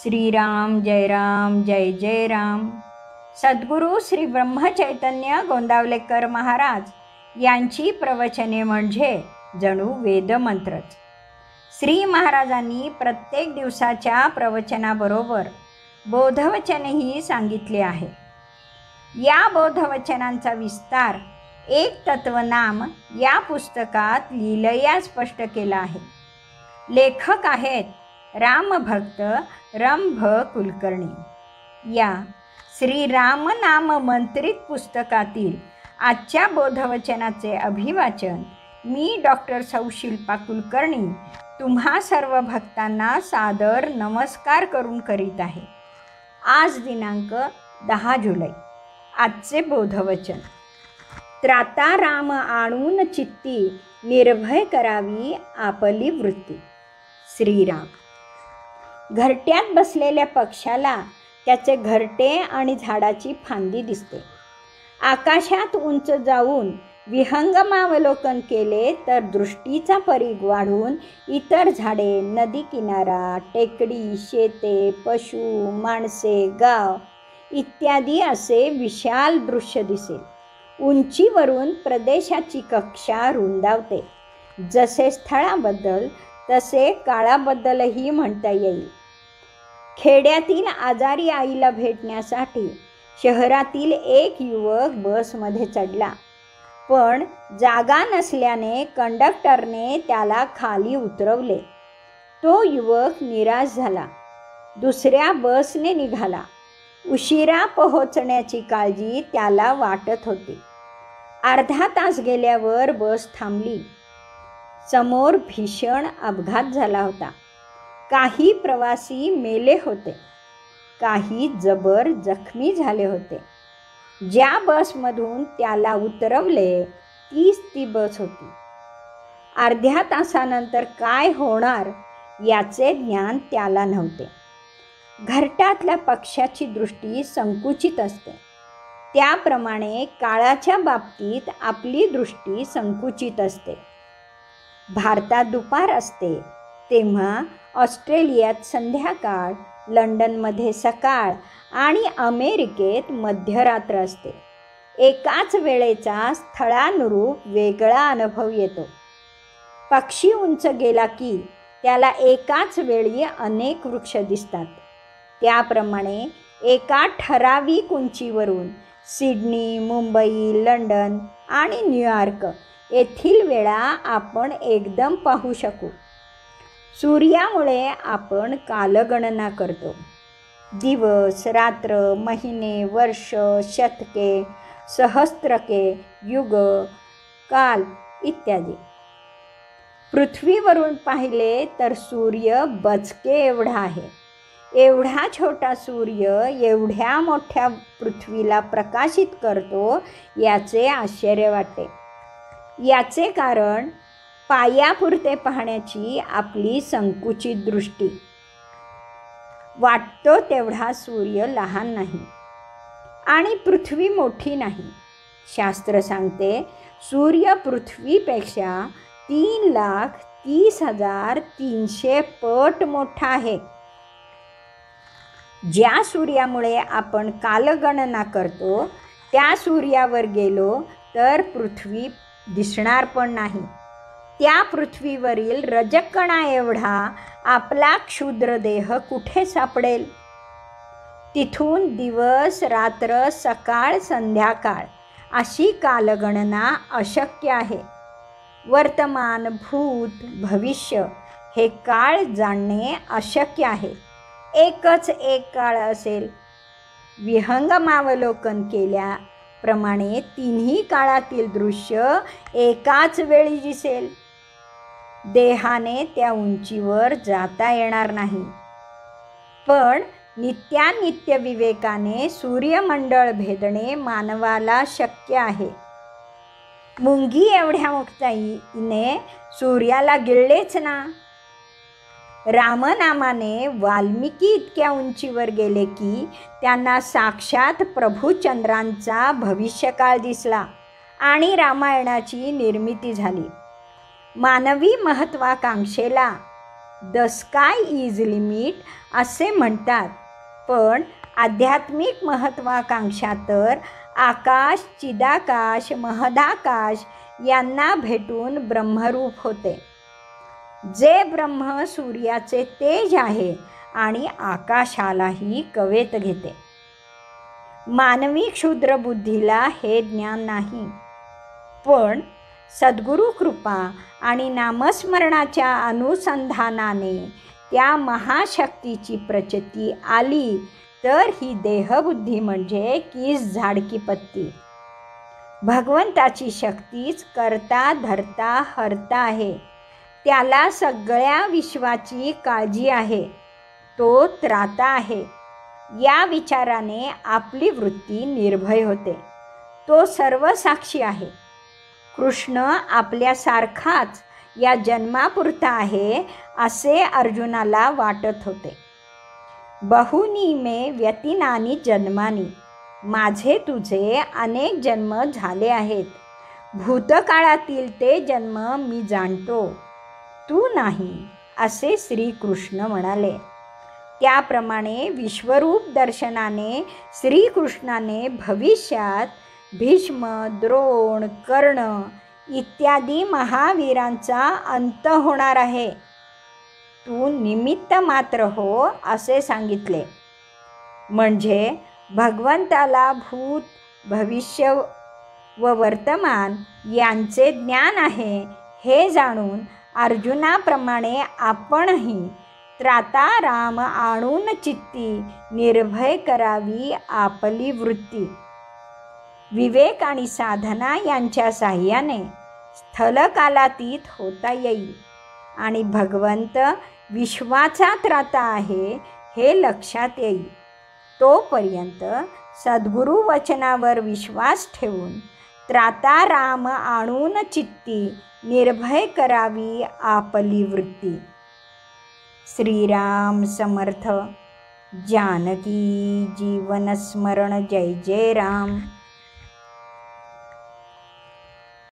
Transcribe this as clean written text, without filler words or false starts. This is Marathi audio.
श्रीराम जय जय राम. सद्गुरू श्री ब्रह्मचैतन्य गोंदावलेकर महाराज यांची प्रवचने म्हणजे जणू वेदमंत्रच. श्री महाराजांनी प्रत्येक दिवसाच्या प्रवचनाबरोबर बोधवचनही सांगितले आहे. या बोधवचनांचा विस्तार एक तत्वनाम या पुस्तकात लिहिलया स्पष्ट केला आहे. लेखक आहेत रामभक्त रंभ कुलकर्णी. या श्री रामनाम मंत्रित पुस्तकातील आजच्या बोधवचनाचे अभिवाचन मी डॉक्टर सौ शिल्पा कुलकर्णी तुम्हा सर्व भक्तांना सादर नमस्कार करून करीत आहे. आज दिनांक 10 जुलै. आजचे बोधवचन. त्राता राम आणून चित्ती निर्भय करावी आपली वृत्ती. श्रीराम. घरट्यात बसलेल्या पक्षाला त्याचे घरटे आणि झाडाची फांदी दिसते. आकाशात उंच जाऊन विहंगमावलोकन केले तर दृष्टीचा परीघ वाढून इतर झाडे, नदी किनारा, टेकडी, शेते, पशु, माणसे, गाव इत्यादी असे विशाल दृश्य दिसेल. उंचीवरून प्रदेशाची कक्षा रुंदावते. जसे स्थळाबद्दल तसे काळाबद्दलही म्हणता येईल. खेड्यातील आजारी आईला भेटण्यासाठी शहरातील एक युवक बसमध्ये चढला, पण जागा नसल्याने कंडक्टरने त्याला खाली उतरवले. तो युवक निराश झाला. दुसऱ्या बसने निघाला. उशिरा पोहोचण्याची काळजी त्याला वाटत होती. अर्धा तास गेल्यावर बस थांबली. समोर भीषण अपघात झाला होता. काही प्रवासी मेले होते, काही जबर जखमी झाले होते. ज्या बसमधून त्याला उतरवले तीच ती बस होती. अर्ध्या तासानंतर काय होणार याचे ज्ञान त्याला नव्हते. घरट्यातल्या पक्षाची दृष्टी संकुचित असते, त्याप्रमाणे काळाच्या बाबतीत आपली दृष्टी संकुचित असते. भारतात दुपार असते तेव्हा ऑस्ट्रेलियात संध्याकाळ, लंडनमध्ये सकाळ आणि अमेरिकेत मध्यरात्र असते. एकाच वेळेचा स्थळानुरूप वेगळा अनुभव येतो. पक्षी उंच गेला की त्याला एकाच वेळी अनेक वृक्ष दिसतात. त्याप्रमाणे एका ठराविक उंचीवरून सिडनी, मुंबई, लंडन आणि न्यूयॉर्क येथील वेळा आपण एकदम पाहू शकू. सूर्यामुळे आपण कालगणना करतो. दिवस, रात्र, महिने, वर्ष, शतके, सहस्त्रके, युग, काल इत्यादी. पृथ्वीवरून पाहिले तर सूर्य बचके एवढा आहे. एवढा छोटा सूर्य एवढ्या मोठ्या पृथ्वीला प्रकाशित करतो याचे आश्चर्य वाटते. याचे कारण पायापुरते पाहण्याची आपली संकुचित दृष्टी. वाटतो तेवढा सूर्य लहान नाही आणि पृथ्वी मोठी नाही. शास्त्र सांगते सूर्य पृथ्वीपेक्षा 3,30,300 पट मोठा आहे. ज्या सूर्यामुळे आपण कालगणना करतो त्या सूर्यावर गेलो तर पृथ्वी दिसणार पण नाही. त्या पृथ्वीवरील रजकणा एवढा आपला क्षुद्र देह कुठे सापडेल? तिथून दिवस, रात्र, सकाळ, संध्याकाळ अशी कालगणना अशक्य आहे. वर्तमान, भूत, भविष्य हे काळ जाणणे अशक्य आहे. एकच एक काळ असेल. विहंगमावलोकन केल्याप्रमाणे तिन्ही काळातील दृश्य एकाच वेळी दिसेल. देहाने त्या उंचीवर जाता येणार नाही, पण नित्यानित्य विवेकाने सूर्यमंडळ भेदणे मानवाला शक्य आहे. मुंगी एवढ्या मुक्ताईने सूर्याला गिळलेच ना. रामनामाने वाल्मिकी इतक्या उंचीवर गेले की त्यांना साक्षात प्रभुचंद्रांचा भविष्यकाळ दिसला आणि रामायणाची निर्मिती झाली. मानवी महत्त्वाकांक्षेला द स्काय इज लिमिट असे म्हणतात, पण आध्यात्मिक महत्त्वाकांक्षा तर आकाश, चिदाकाश, महदाकाश यांना भेटून ब्रह्मरूप होते. जे ब्रह्म सूर्याचे तेज आहे आणि आकाशालाही कवेत घेते. मानवी क्षुद्र बुद्धीला हे ज्ञान नाही, पण सद्गुरू कृपा आणि नामस्मरणाच्या अनुसंधानाने त्या महाशक्तीची प्रचिती आली तर ही देहबुद्धी म्हणजे कीस झाडकी पत्ती. भगवंताची शक्तीच करता धरता हरता आहे. त्याला सगळ्या विश्वाची काळजी आहे. तो त्राता आहे. या विचाराने आपली वृत्ती निर्भय होते. तो सर्वसाक्षी आहे. कृष्ण आपल्यासारखाच या जन्मापुरता आहे असे अर्जुनाला वाटत होते. बहुनी मे व्यतीनानी जन्मानी, माझे तुझे अनेक जन्म झाले आहेत. भूतकाळातील ते जन्म मी जाणतो, तू नाही, असे श्रीकृष्ण म्हणाले. त्याप्रमाणे विश्वरूप दर्शनाने श्रीकृष्णाने भविष्यात भीष्म, द्रोण, कर्ण इत्यादी महावीरांचा अंत होणार आहे. तू निमित्त मात्र हो असे सांगितले. म्हणजे भगवंताला भूत, भविष्य व वर्तमान यांचे ज्ञान आहे हे जाणून अर्जुनाप्रमाणे आपणही त्राता राम आणून चित्ती निर्भय करावी आपली वृत्ती. विवेक आणि साधना यांच्या साह्याने स्थलकालातीत होता येईल आणि भगवंत विश्वाचा त्राता आहे हे लक्षात येईल. तोपर्यंत सद्गुरू वचनावर विश्वास ठेवून त्राता राम आणून चित्ती निर्भय करावी आपली वृत्ती. श्रीराम समर्थ. जानकी जीवन स्मरण. जय जय राम.